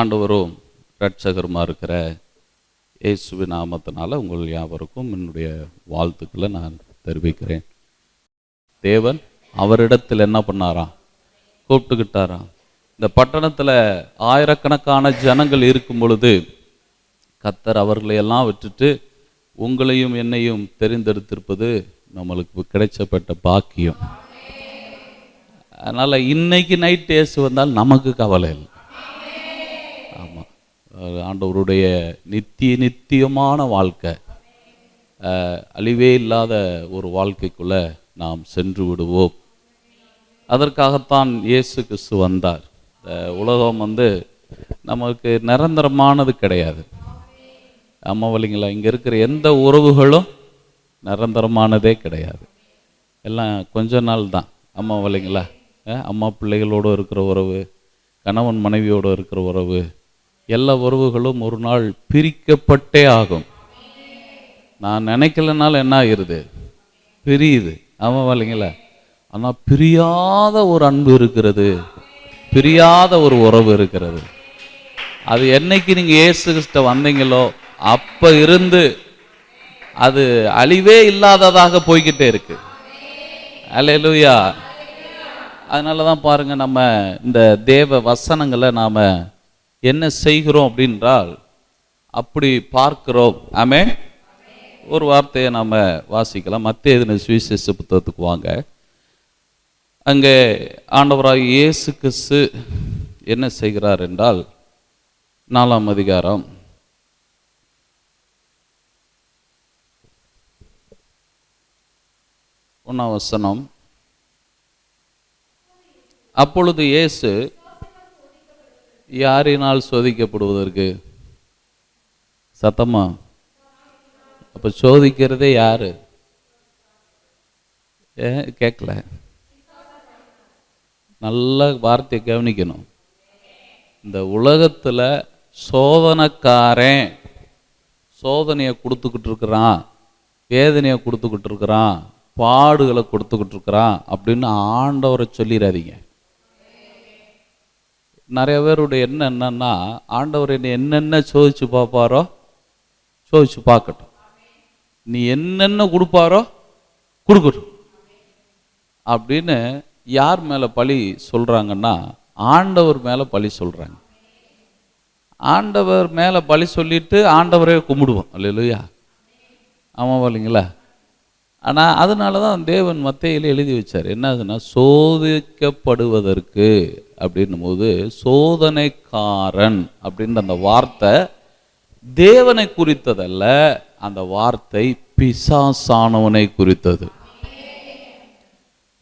ஆண்டவரும் இரட்சகருமா இருக்கிற இயேசுவின் நாமத்தினால உங்கள் யாவருக்கும் என்னுடைய வாழ்த்துக்களை நான் தெரிவிக்கிறேன். தேவன் அவரிடத்தில் என்ன பண்ணாராம்? கூப்பிட்டுக்கிட்டாராம். இந்த பட்டணத்தில் ஆயிரக்கணக்கான ஜனங்கள் இருக்கும் பொழுது கர்த்தர் அவர்களையெல்லாம் விட்டுட்டு உங்களையும் என்னையும் தெரிந்தெடுத்திருப்பது நம்மளுக்கு கிடைச்சப்பட்ட பாக்கியம். அதனால் இன்னைக்கு நைட் இயேசு வந்தால் நமக்கு கவலை இல்லை. ஆமாம், ஆண்டவருடைய நித்தியமான வாழ்க்கை, அழிவே இல்லாத ஒரு வாழ்க்கைக்குள்ளே நாம் சென்று விடுவோம். அதற்காகத்தான் இயேசு கிறிஸ்து வந்தார். உலகம் நமக்கு நிரந்தரமானது கிடையாது. ஆமாம் இல்லைங்களா? இங்கே இருக்கிற எந்த உறவுகளும் நிரந்தரமானதே கிடையாது. எல்லாம் கொஞ்ச நாள் தான். அம்மா இல்லைங்களா? அம்மா பிள்ளைகளோடு இருக்கிற உறவு, கணவன் மனைவியோடு இருக்கிற உறவு, எல்லா உறவுகளும் ஒரு நாள் பிரிக்கப்பட்டே ஆகும். நான் நினைக்கலனாலும் என்ன ஆகிருது? பிரியுது. ஆமாம் இல்லைங்களா? ஆனால் பிரியாத ஒரு அன்பு இருக்கிறது, பிரியாத ஒரு உறவு இருக்கிறது. அது என்னைக்கு நீங்கள் இயேசு கிறிஸ்ட வந்தீங்களோ அப்போ இருந்து அது அழிவே இல்லாததாக போய்கிட்டே இருக்கு. அல்லேலூயா. அதனால தான் பாருங்க, நம்ம இந்த தேவ வசனங்களை நாம் என்ன செய்கிறோம் அப்படின்றால் அப்படி பார்க்கிறோம். ஆமென். ஒரு வார்த்தையை நாம் வாசிக்கலாம். மத்தேயு எழுதின சுவிசேஷ புத்தகத்துக்கு வாங்க. அங்கே ஆண்டவராகிய இயேசு கிறிஸ்து என்ன செய்கிறார் என்றால் 4ஆம் அதிகாரம் 1ஆம் வசனம். அப்பொழுது இயேசு யாரினால் சோதிக்கப்படுவதற்கு? சத்தமா? அப்ப சோதிக்கிறதே யாரு? கேட்கல. நல்ல வார்த்தையை கவனிக்கணும். இந்த உலகத்துல சோதனைக்காரன் சோதனையை கொடுத்துக்கிட்டு இருக்கிறான், வேதனையை கொடுத்துக்கிட்டு இருக்கிறான், பாடுகளை கொடுத்துக்கிட்டு இருக்கிறான் அப்படின்னு ஆண்டவரை சொல்லிடாதீங்க. நிறைய பேருடைய எண்ணம் என்னன்னா, ஆண்டவர் என்னை என்னென்ன சோதிச்சு பார்ப்பாரோ சோதிச்சு பார்க்கட்டும், நீ என்னென்ன கொடுப்பாரோ கொடுக்கட்டும் அப்படின்னு யார் மேலே பழி சொல்கிறாங்கன்னா, ஆண்டவர் மேலே பழி சொல்கிறாங்க. ஆண்டவர் மேலே பழி சொல்லிட்டு ஆண்டவரே கும்பிடுவோம். அல்லேலூயா. ஆமாம் இல்லைங்களா? ஆனால் அதனால தான் தேவன் மத்தேயுல எழுதி வச்சார். என்னதுன்னா, சோதிக்கப்படுவதற்கு அப்படின்னும் போது சோதனைக்காரன் அப்படின்ற அந்த வார்த்தை தேவனை குறித்ததல்ல, அந்த வார்த்தை பிசாசானவனை குறித்தது.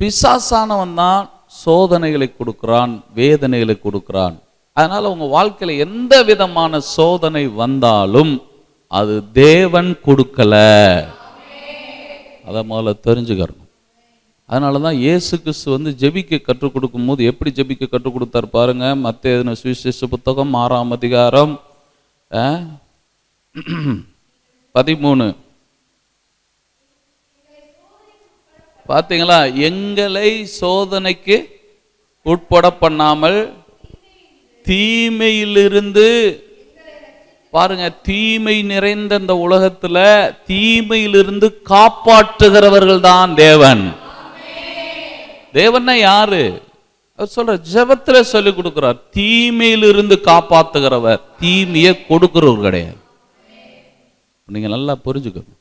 பிசாசானவன் தான் சோதனைகளை கொடுக்கிறான், வேதனைகளை கொடுக்கிறான். அதனால உங்க வாழ்க்கையில எந்த விதமான சோதனை வந்தாலும் அது தேவன் கொடுக்கல. அதை முதல்ல தெரிஞ்சுக்கிறோம். அதனால தான் இயேசு கிறிஸ்து ஜெபிக்க கற்றுக் கொடுக்கும் போது எப்படி ஜெபிக்க கற்றுக் கொடுத்தார் பாருங்க. மத்தேயு எழுதின சுவிசேஷ புத்தகம் 6ஆம் அதிகாரம் 13. பார்த்தீங்களா? எங்களை சோதனைக்கு உட்பட பண்ணாமல் தீமையிலிருந்து, பாருங்க, தீமை நிறைந்த இந்த உலகத்துல தீமையிலிருந்து காப்பாற்றுகிறவர்கள் தான் தேவன். தேவன்னா யாரு? அவர் சொல்ற ஜெபத்துல சொல்லி கொடுக்கிறார், தீமையிலிருந்து காப்பாற்றுகிறவர், தீமையை கொடுக்கிறவர் கிடையாது. நீங்க நல்லா புரிஞ்சுக்கணும்.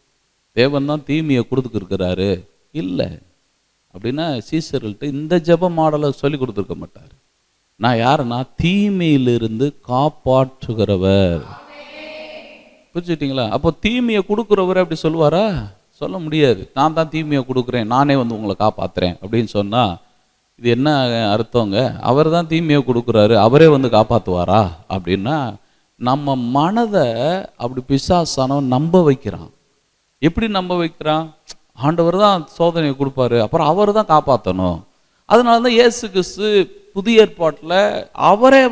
தேவன் தான் தீமையை கொடுத்துருக்கிறாரு இல்லை அப்படின்னா சீசர்கள்ட்ட இந்த ஜெப மாடலை சொல்லி கொடுத்துருக்க மாட்டார். நான் யாருன்னா தீமையிலிருந்து காப்பாற்றுகிறவர். புரிஞ்சுட்டீங்களா? அப்போ தீமையை கொடுக்குறவர் அப்படி சொல்லுவாரா? சொல்ல முடியாது. நான் தான் தீமையை கொடுக்குறேன், நானே உங்களை காப்பாற்றுறேன் அப்படின்னு சொன்னா இது என்ன அர்த்தங்க? அவர் தான் தீமையை கொடுக்குறாரு, அவரே காப்பாற்றுவாரா அப்படின்னா நம்ம மனதை அப்படி பிசாசானவன் நம்ப வைக்கிறான். எப்படி நம்ப வைக்கிறான்? ஆண்டவர் தான் சோதனையை கொடுப்பாரு, அப்புறம் அவர் தான் காப்பாற்றணும். அதனால தான் இயேசு கிறிஸ்து புதிய ஏற்பாட்டில் அவரே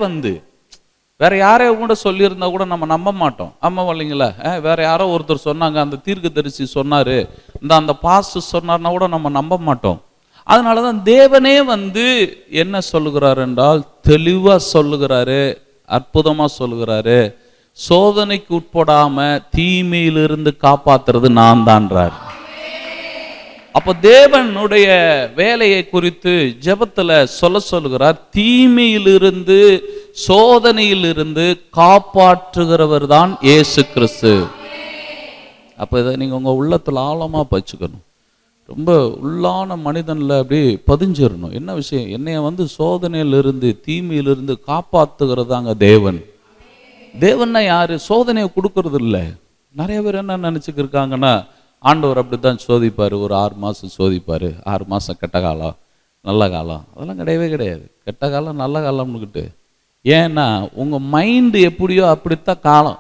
வேற யாரையோ கூட சொல்லியிருந்தா கூட நம்ம நம்ப மாட்டோம். ஆமாம் இல்லைங்களா? வேற யாரோ ஒருத்தர் சொன்னாங்க, அந்த தீர்க்கதரிசி சொன்னாரு, அந்த பாஸ்டர் சொன்னார்னா கூட நம்ம நம்ப மாட்டோம். அதனால தான் தேவனே என்ன சொல்லுகிறார் என்றால் தெளிவாக சொல்லுகிறாரு. அற்புதமா சொல்லுகிறாரு, சோதனைக்கு உட்படாம தீமையிலிருந்து காப்பாத்துறது நான் தான்றார். அப்ப தேவனுடைய வேலையை குறித்து ஜெபத்துல சொல்லுகிறார், தீமையிலிருந்து சோதனையிலிருந்து காப்பாற்றுகிறவர் தான் இயேசு கிறிஸ்து. அப்ப இதை நீங்க உங்க உள்ளத்துல ஆழமா பச்சுக்கணும். ரொம்ப உள்ளான மனிதன்ல அப்படி பதிஞ்சிடணும். என்ன விஷயம்? என்னைய சோதனையிலிருந்து தீமையிலிருந்து காப்பாத்துகிறதாங்க தேவன். தேவன்னா யாரு? சோதனையை கொடுக்கறது இல்லை. நிறைய பேர் என்ன நினைச்சுக்கிருக்காங்கன்னா, ஆண்டவர் அப்படித்தான் சோதிப்பாரு, ஒரு 6 மாசம் சோதிப்பாரு, 6 மாசம் கெட்ட காலம் நல்ல காலம். அதெல்லாம் கிடையவே கிடையாது. கெட்ட காலம் நல்ல காலம்னுக்கிட்டு. ஏன்னா உங்க மைண்டு எப்படியோ அப்படித்தான் காலம்.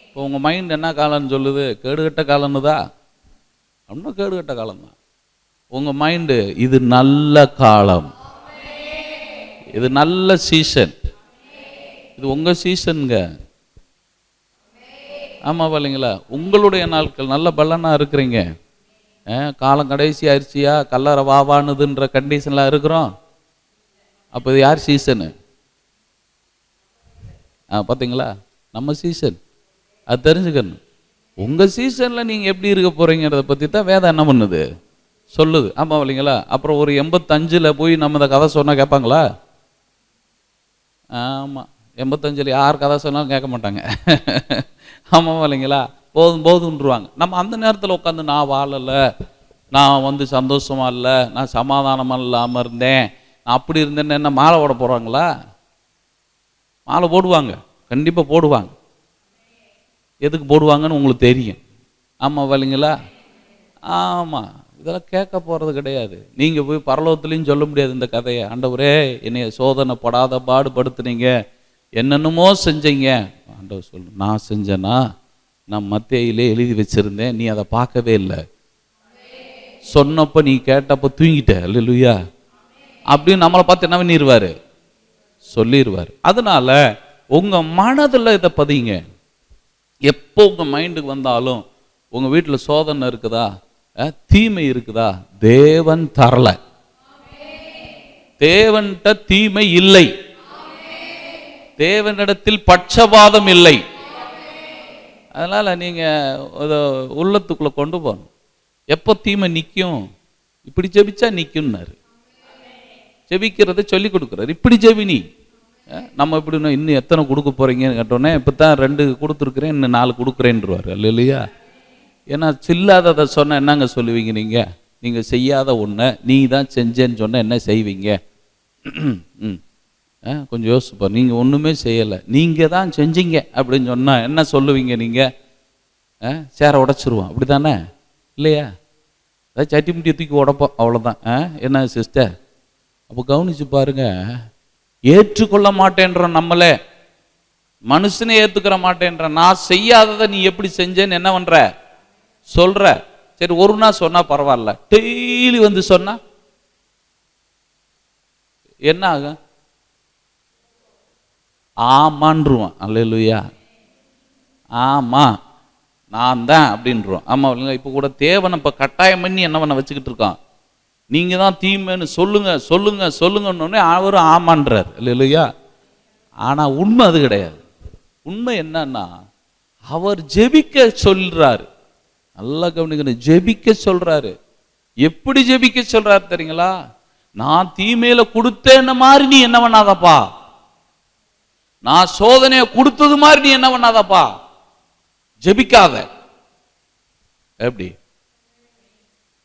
இப்போ உங்க மைண்ட் என்ன காலம்னு சொல்லுது? கேடுகட்ட காலம்னு தான். அப்படின்னா கேடுகட்ட காலம் தான். உங்க மைண்டு இது நல்ல காலம், இது நல்ல சீசன், இது உங்க சீசனுங்க. ஆமா இல்லைங்களா? உங்களுடைய நாட்கள் நல்ல பலனா இருக்கிறீங்க. காலம் கடைசி ஆயிடுச்சியா, கல்லறை வாவானுதுன்ற கண்டிஷன்லாம் இருக்கிறோம். அப்போ இது யார் சீசனு? பார்த்தீங்களா? நம்ம சீசன். அது தெரிஞ்சுக்கணும். உங்க சீசன்ல நீங்க எப்படி இருக்க போறீங்கிறத பத்தி தான் வேதம் என்ன பண்ணுது, சொல்லுது. ஆமா இல்லைங்களா? அப்புறம் ஒரு 85ல் போய் நம்ம இந்த கதை சொன்னா கேட்பாங்களா? ஆமா, 85ல் யார் கதை சொன்னாலும் கேட்க மாட்டாங்க. ஆமாம் இல்லைங்களா? போதும் போதுன்றுவாங்க. நம்ம அந்த நேரத்தில் உட்காந்து நான் வாழலை, நான் சந்தோஷமா இல்லை, நான் சமாதானமாக இல்லாமல் இருந்தேன், நான் அப்படி இருந்தேன்னு என்ன மாலை போட போகிறாங்களா? மாலை போடுவாங்க, கண்டிப்பாக போடுவாங்க. எதுக்கு போடுவாங்கன்னு உங்களுக்கு தெரியும். ஆமாம் இல்லைங்களா? ஆமாம், இதெல்லாம் கேட்க போகிறது கிடையாது. நீங்கள் போய் பரலோகத்துலேயும் சொல்ல முடியாது இந்த கதையை. ஆண்டவரே என்னைய சோதனை படாத பாடுபடுத்துனீங்க, என்னென்னமோ செஞ்சீங்க. ஆண்டவர் சொல்லு, நான் செஞ்சேன்னா? நான் மத்தேயிலே எழுதி வச்சிருந்தேன், நீ அதை பார்க்கவே இல்லை. சொன்னப்போ நீ கேட்டப்போ தூங்கிட்ட. அல்லேலூயா. அப்படின்னு நம்மளை பார்த்து என்ன பண்ணிடுவாரு? சொல்லிடுவார். அதனால உங்க மனதில் இதை பதிங்க. எப்போ உங்க மைண்டுக்கு வந்தாலும், உங்க வீட்டில் சோதனை இருக்குதா, தீமை இருக்குதா, தேவன் தரல. தேவன்கிட்ட தீமை இல்லை, தேவனிடத்தில் பட்சபாதம் இல்லை. அதனால நீங்க உள்ளத்துக்குள்ள கொண்டு போகணும். எப்போ தீமை நிற்கும்? இப்படி ஜெபிச்சா நிற்கும்னாரு. ஜெபிக்கிறத சொல்லி கொடுக்குறாரு. இப்படி ஜெபினி. நம்ம இப்படி இன்னும் எத்தனை கொடுக்க போறீங்கன்னு கேட்டோன்னே, இப்போ தான் 2 கொடுத்துருக்குறேன், இன்னும் 4 கொடுக்குறேன்ருவார். இல்லையா? ஏன்னா சில்லாததை சொன்ன என்னங்க சொல்லுவீங்க? நீங்க செய்யாத ஒன்றை நீ தான் செஞ்சேன்னு சொன்ன என்ன செய்வீங்க? கொஞ்சம் யோசிப்பா. நீங்கள் ஒன்றுமே செய்யலை, நீங்கள் தான் செஞ்சீங்க அப்படின்னு சொன்னால் என்ன சொல்லுவீங்க? நீங்கள் சேரை உடைச்சிருவோம், அப்படி தானே? இல்லையா? அதாவது சட்டி முட்டியை தூக்கி உடைப்போம், அவ்வளோதான். என்ன சிஸ்டர்? அப்போ கவனிச்சு பாருங்க. ஏற்றுக்கொள்ள மாட்டேன்ற நம்மளே, மனுஷனே ஏற்றுக்கிற மாட்டேன்ற. நான் செய்யாததை நீ எப்படி செஞ்சேன்னு என்ன பண்ற சொல்ற. சரி, ஒரு நாள் சொன்னா பரவாயில்ல, டெய்லி சொன்னா என்ன ஆகும்? ஆமான்றுவான். அல்லேலூயா. ஆமா நான் தான் அப்படின்றான். ஆமா இல்லைங்க? இப்போ கூட தேவனை இப்போ கட்டாயம் பண்ணி என்ன பண்ண வச்சுக்கிட்டு இருக்கான். நீங்க தான் தீமைன்னு சொல்லுங்க சொல்லுங்க சொல்லுங்கன்னு அவரும் ஆமான்றார். இல்லையா? ஆனா உண்மை அது கிடையாது. உண்மை என்னன்னா, அவர் ஜெபிக்க சொல்றாரு. நல்லா கவனிக்கணும். ஜெபிக்க சொல்றாரு. எப்படி ஜெபிக்க சொல்றாரு தெரியுங்களா? நான் தீமையில கொடுத்தேன்ன மாதிரி நீ என்ன பண்ணாதப்பா, நான் சோதனையை கொடுத்தது மாதிரி நீ என்ன பண்ணாதப்பா, ஜெபிக்காத. எப்படி?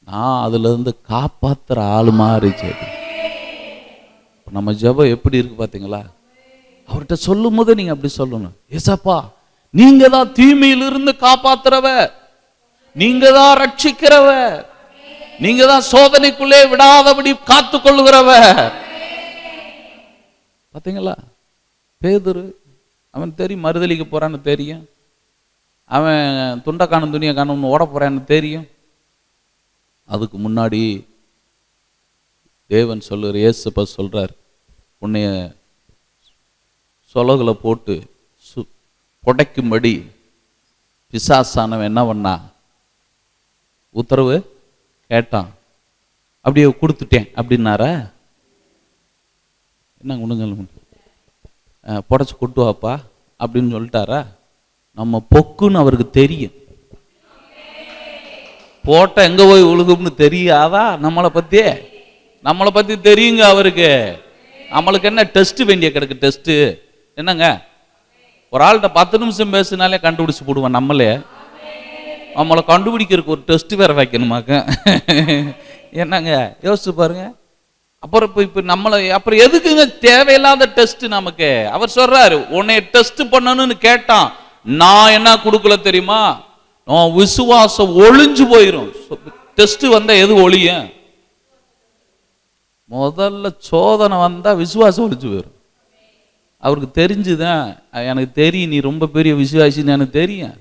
நான் அதுல இருந்து காப்பாத்துற ஆளு மாதிரி ஜெபி. நம்ம ஜெபம் எப்படி இருக்கு பாத்தீங்களா? அவர்கிட்ட சொல்லும் போது நீங்க அப்படி சொல்லணும். ஏசப்பா, நீங்க தான் தீமையிலிருந்து காப்பாத்துறவர், நீங்க தான் ரட்சிக்கிறவர், நீங்க தான் சோதனைக்குள்ளே விடாதபடி காத்து கொள்ளுகிறவர். பாத்தீங்களா? பேதுரு, அவன் தெரியும் மறுதலிக்க போறான்னு தெரியும், அவன் துண்டை காணும் துணியை காணும் ஓட போறான்னு தெரியும். அதுக்கு முன்னாடி தேவன் சொல்லுற, இயேசுப்பா சொல்றார், உன்னைய சொலகுல போட்டு புடைக்கும்படி பிசாசானவன் என்ன பண்ணா? உத்தரவு கேட்டான். அப்படியே கொடுத்துட்டேன் அப்படின்னாரா? என்ன ஒண்ணுங்க? புடச்சி கொட்டு வாப்பா அப்படின்னு சொல்லிட்டாரா? நம்ம பொக்குன்னு அவருக்கு தெரியும். போட்ட எங்க போய் உழுகும்னு தெரியாதா? நம்மளை பத்தி தெரியுங்க அவருக்கு. நம்மளுக்கு என்ன டெஸ்ட் வேண்டிய கிடக்கு? டெஸ்ட் என்னங்க? ஒரு ஆள்கிட்ட 10 நிமிஷம் பேசினாலே கண்டுபிடிச்சு போடுவோம். நம்மளை கண்டுபிடிக்கிறதுக்கு ஒரு டெஸ்ட் வேற வைக்கணுமாக்க? என்னங்க யோசிச்சு பாருங்க. அப்புறம் இப்போ நம்மளை அப்புறம் எதுக்குங்க தேவையில்லாத டெஸ்ட் நமக்கு? அவர் சொல்றாரு, உன்னை டெஸ்ட் பண்ணணும்னு கேட்டான். நான் என்ன கொடுக்கல தெரியுமா? விசுவாசம் ஒளிஞ்சு போயிரும். டெஸ்ட் வந்தா எது ஒளியும்? முதல்ல சோதனை வந்தா விசுவாசம் ஒளிஞ்சு போயிடும். அவருக்கு தெரிஞ்சுதான், எனக்கு தெரியும் நீ ரொம்ப பெரிய விசுவாசின்னு எனக்கு தெரியும்,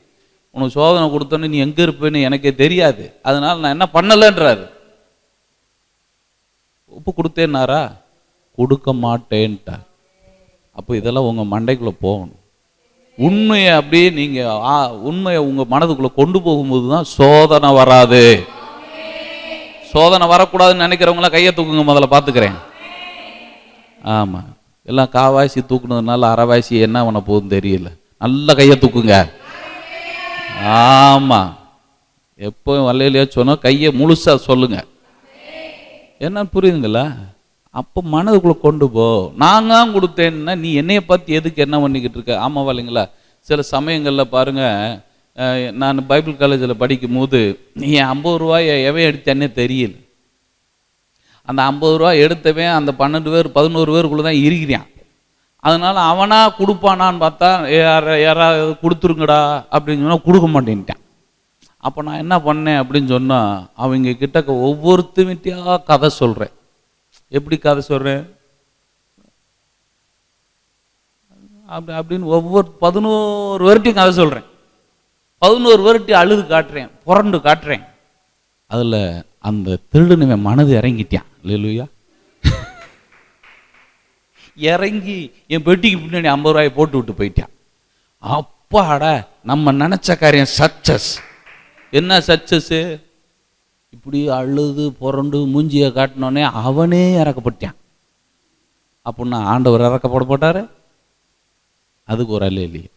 உனக்கு சோதனை கொடுத்தோன்னு நீ எங்க இருப்பேன்னு எனக்கே தெரியாது, அதனால நான் என்ன பண்ணலன்றாரு. உப்பு கொடுத்தேன்னாரா? கொடுக்க மாட்டேன்ட்டார். அப்போ இதெல்லாம் உங்க மண்டைக்குள்ள போகணும். உண்மையை அப்படியே நீங்க உண்மையை உங்க மனதுக்குள்ள கொண்டு போகும்போது தான் சோதனை வராது. சோதனை வரக்கூடாதுன்னு நினைக்கிறவங்களாம் கையை தூக்குங்க, முதல்ல பார்த்துக்கிறேன். ஆமா, எல்லாம் காவாசி தூக்குனதுனால அரைவாசி என்ன பண்ண போகுதுன்னு தெரியல. நல்ல கையை தூக்குங்க. ஆமா, எப்போ வல்லையிலையா சொன்னா கையை முழுசா சொல்லுங்க. என்ன புரியுதுங்களா? அப்போ மனதுக்குள்ள கொண்டு போ. நான் தான் கொடுத்தேன்னா நீ என்னைய பார்த்து எதுக்கு என்ன பண்ணிக்கிட்டு இருக்க? ஆமாவா இல்லைங்களா? சில சமயங்களில் பாருங்க, நான் பைபிள் காலேஜில் படிக்கும் போது என் 50 ரூபாயை எவன் எடுத்தேன்னே தெரியல. அந்த 50 ரூபா எடுத்தவன் அந்த 12 பேர் 11 பேருக்குள்ள தான் இருக்கிறான். அதனால அவனா கொடுப்பானான்னு பார்த்தா யாராவது கொடுத்துருங்கடா அப்படின்னு சொன்னால் கொடுக்க மாட்டேன்ட்டான். அப்போ நான் என்ன பண்ணேன் அப்படின்னு சொன்னால், அவங்க கிட்ட ஒவ்வொருத்தமிட்டியா கதை சொல்கிறேன். எப்படி கதை சொல்கிறேன் அப்படின்னு ஒவ்வொரு 11 வருட்டையும் கதை சொல்கிறேன். 11 வருட்டி அழுது காட்டுறேன், புரண்டு காட்டுறேன். அதில் அந்த திருடனுவன் மனது இறங்கிட்டான். இல்லையா? இறங்கி என் பெட்டிக்கு பின்னாடி 50 ரூபாயை போட்டு விட்டு போயிட்டான். அப்பாடா, நம்ம நினச்ச காரியம் சக்சஸ். என்ன சக்சஸ்? இப்படி அழுது புரண்டு மூஞ்சியை காட்டினோடனே அவனே இறக்கப்பட்டான். அப்படின்னா ஆண்டவர் இறக்கப்பட போட்டாரு? அதுக்கு ஒரு அல்ல இல்லையே.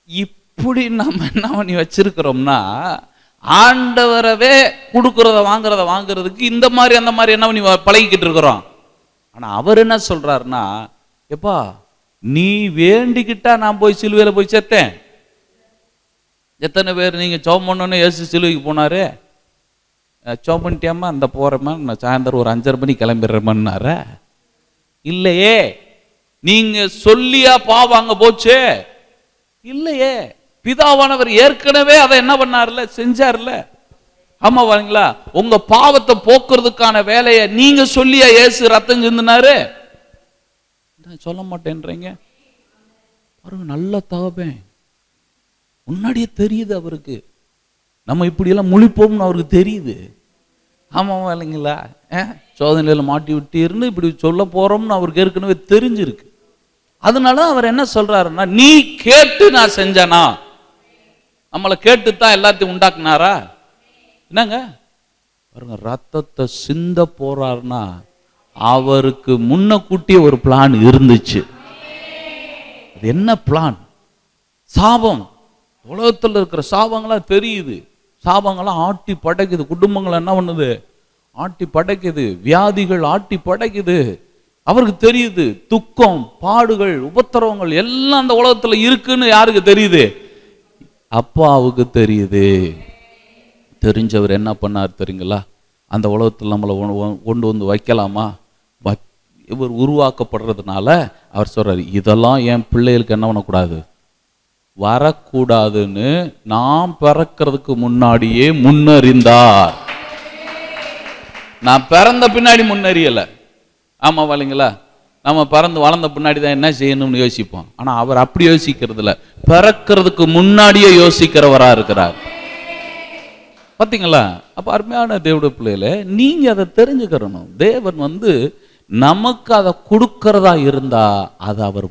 இப்படி நம்ம என்ன பண்ணி வச்சிருக்கிறோம்னா, ஆண்டவரவே கொடுக்கறத வாங்குறதுக்கு இந்த மாதிரி அந்த மாதிரி என்ன பண்ணி பழகிக்கிட்டு இருக்கிறோம். ஆனா அவர் என்ன சொல்றாருன்னா, எப்பா நீ வேண்டிக்கிட்டா நான் போய் சிலுவையில் போய் செத்தேன். எத்தனை பேர் நீங்க ஜெபம் பண்ணோன்னு இயேசு சிலுவைக்கு போனாரு? ஜெபம் பண்ணிட்டியாமா, அந்த போறேம்மா, நான் சாயந்தரம் ஒரு 5:30 மணி கிளம்பிடுறேம்மான்னார? இல்லையே. நீங்க சொல்லியா பாவாங்க போச்சு? இல்லையே. பிதாவானவர் ஏற்கனவே அதை என்ன பண்ணார்ல, செஞ்சார்ல. ஆமா வாங்களா? உங்க பாவத்தை போக்குறதுக்கான வேலையை நீங்க சொல்லியா இயேசு ரத்தம் சிந்தினாரு? சொல்ல மாட்டேன்றீங்க பாருங்க. நல்ல தகப்பன் முன்னாடியே தெரியுது அவருக்கு. நம்ம இப்படி எல்லாம் முழிப்போம்னு அவருக்கு தெரியுது. ஆமாவா இல்லைங்களா? சோதனையில மாட்டி விட்டு இருந்து இப்படி சொல்ல போறோம்னு அவருக்கு ஏற்கனவே தெரிஞ்சிருக்கு. அதனால அவர் என்ன சொல்றாருன்னா, நீ கேட்டு நான் செஞ்சனா? நம்மளை கேட்டுத்தான் எல்லாத்தையும் உண்டாக்குனாரா? என்னங்க பாருங்க, ரத்தத்தை சிந்த போறாருன்னா அவருக்கு முன்ன கூட்டிய ஒரு பிளான் இருந்துச்சு. அது என்ன பிளான்? சாபம். உலகத்தில் இருக்கிற சாபங்களாம் தெரியுது. சாபங்களாம் ஆட்டி படைக்குது. குடும்பங்கள் என்ன பண்ணுது? ஆட்டி படைக்குது. வியாதிகள் ஆட்டி படைக்குது. அவருக்கு தெரியுது. துக்கம், பாடுகள், உபத்திரவங்கள் எல்லாம் அந்த உலகத்துல இருக்குன்னு யாருக்கு தெரியுது? அப்பாவுக்கு தெரியுது. தெரிஞ்சவர் என்ன பண்ணார் தெரியுங்களா? அந்த உலகத்தில் நம்மளை கொண்டு வந்து வைக்கலாமா? இவர் உருவாக்கப்படுறதுனால அவர் சொல்றாரு, இதெல்லாம் என் பிள்ளைகளுக்கு என்ன பண்ணக்கூடாது, வரக்கூடாதுன்னு நாம் பிறக்கிறதுக்கு முன்னாடியே முன்னறிந்தார். நான் பிறந்த பின்னாடி முன்னறியலை. ஆமா இல்லைங்களா? நம்ம பிறந்து வளர்ந்த பின்னாடி தான் என்ன செய்யணும்னு யோசிப்போம். ஆனா அவர் அப்படி யோசிக்கிறது இல்லை, பிறக்கிறதுக்கு முன்னாடியே யோசிக்கிறவரா இருக்கிறார். பார்த்தீங்களா? அப்போ அருமையான தேவனுடைய பிள்ளைகளே, நீங்க அதை தெரிஞ்சுக்கிறணும். தேவன் நமக்கு அதை கொடுக்கறதா இருந்தா அது அவர்